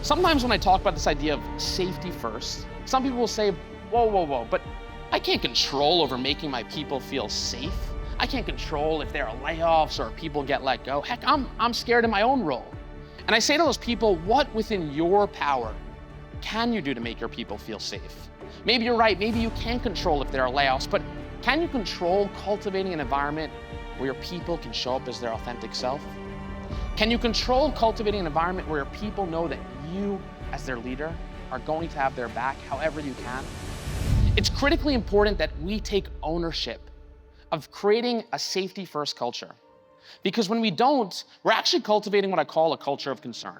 Sometimes when I talk about this idea of safety first, some people will say, whoa, but I can't control over making my people feel safe. I can't control if there are layoffs or people get let go. Heck, I'm scared in my own role. And I say to those people, what within your power can you do to make your people feel safe? Maybe you're right, maybe you can't control if there are layoffs, but can you control cultivating an environment where your people can show up as their authentic self? Can you control cultivating an environment where your people know that you, as their leader, are going to have their back however you can? It's critically important that we take ownership of creating a safety-first culture. Because when we don't, we're actually cultivating what I call a culture of concern.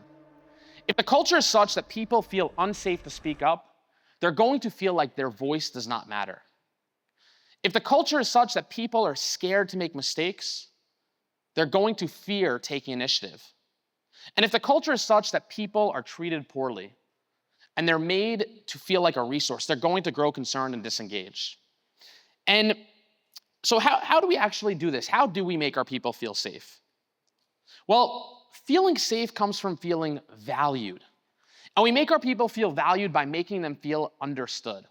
If the culture is such that people feel unsafe to speak up, they're going to feel like their voice does not matter. If the culture is such that people are scared to make mistakes, they're going to fear taking initiative. And if the culture is such that people are treated poorly and they're made to feel like a resource, they're going to grow concerned and disengaged. And so how do we actually do this? How do we make our people feel safe? Well, feeling safe comes from feeling valued. And we make our people feel valued by making them feel understood.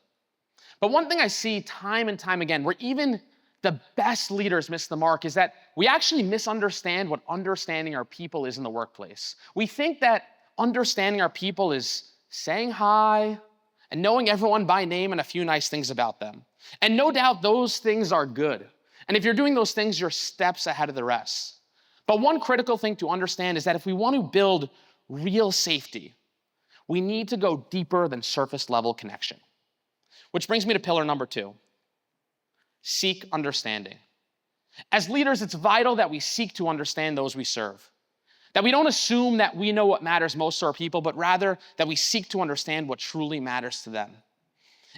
But one thing I see time and time again, where even the best leaders miss the mark, is that we actually misunderstand what understanding our people is in the workplace. We think that understanding our people is saying hi and knowing everyone by name and a few nice things about them. And no doubt those things are good. And if you're doing those things, you're steps ahead of the rest. But one critical thing to understand is that if we want to build real safety, we need to go deeper than surface level connection. Which brings me to pillar number 2. Seek understanding. As leaders, it's vital that we seek to understand those we serve. That we don't assume that we know what matters most to our people, but rather that we seek to understand what truly matters to them.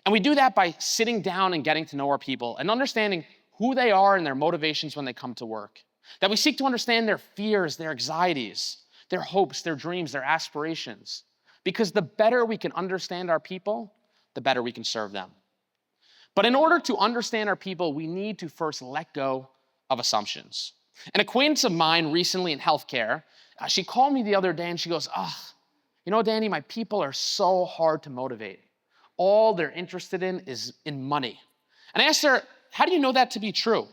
And we do that by sitting down and getting to know our people and understanding who they are and their motivations when they come to work. That we seek to understand their fears, their anxieties, their hopes, their dreams, their aspirations. Because the better we can understand our people, the better we can serve them. But in order to understand our people, we need to first let go of assumptions. An acquaintance of mine recently in healthcare, she called me the other day and she goes, Danny, my people are so hard to motivate. All they're interested in is in money. And I asked her, how do you know that to be true?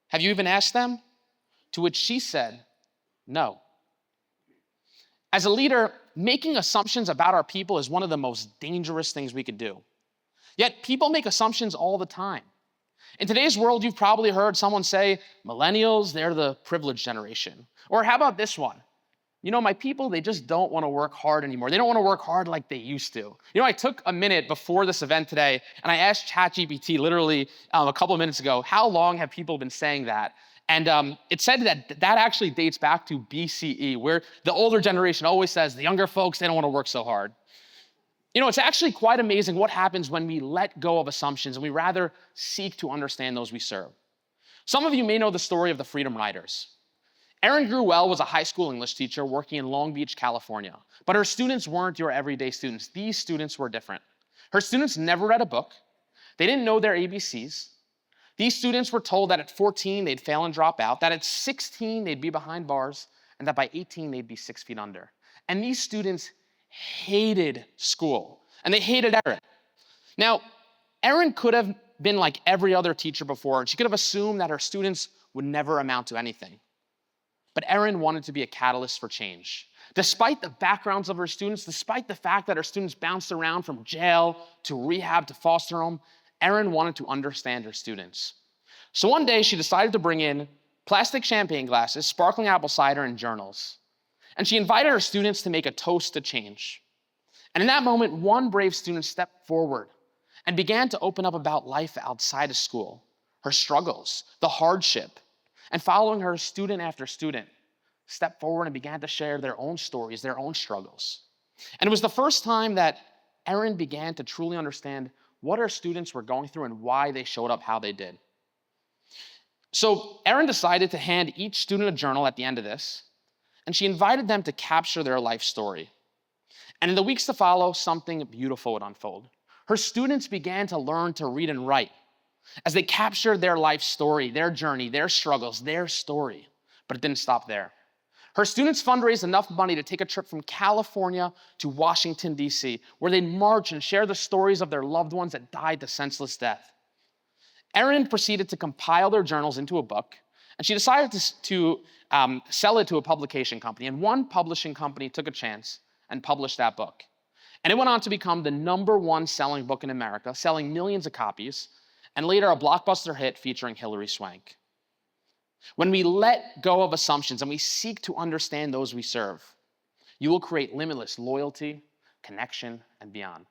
Have you even asked them? To which she said, no. As a leader, making assumptions about our people is one of the most dangerous things we could do. Yet people make assumptions all the time. In today's world, you've probably heard someone say, millennials, they're the privileged generation. Or how about this one? My people, they just don't want to work hard anymore. They don't want to work hard like they used to. I took a minute before this event today, and I asked ChatGPT literally a couple of minutes ago, how long have people been saying that? And it said that actually dates back to BCE, where the older generation always says, the younger folks, they don't want to work so hard. It's actually quite amazing what happens when we let go of assumptions and we rather seek to understand those we serve. Some of you may know the story of the Freedom Riders. Erin Gruwell was a high school English teacher working in Long Beach, California. But her students weren't your everyday students. These students were different. Her students never read a book. They didn't know their ABCs. These students were told that at 14, they'd fail and drop out, that at 16, they'd be behind bars, and that by 18, they'd be 6 feet under. And these students hated school, and they hated Erin. Now, Erin could have been like every other teacher before, and she could have assumed that her students would never amount to anything. But Erin wanted to be a catalyst for change. Despite the backgrounds of her students, despite the fact that her students bounced around from jail to rehab to foster home, Erin wanted to understand her students. So one day she decided to bring in plastic champagne glasses, sparkling apple cider, and journals. And she invited her students to make a toast to change. And in that moment, one brave student stepped forward and began to open up about life outside of school, her struggles, the hardship. And following her, student after student stepped forward and began to share their own stories, their own struggles. And it was the first time that Erin began to truly understand what her students were going through and why they showed up how they did. So Erin decided to hand each student a journal at the end of this, and she invited them to capture their life story. And in the weeks to follow, something beautiful would unfold. Her students began to learn to read and write as they captured their life story, their journey, their struggles, their story. But it didn't stop there. Her students fundraised enough money to take a trip from California to Washington, D.C., where they'd march and share the stories of their loved ones that died the senseless death. Erin proceeded to compile their journals into a book, and she decided to sell it to a publication company. And one publishing company took a chance and published that book. And it went on to become the #1 selling book in America, selling millions of copies, and later a blockbuster hit featuring Hilary Swank. When we let go of assumptions and we seek to understand those we serve, you will create limitless loyalty, connection, and beyond.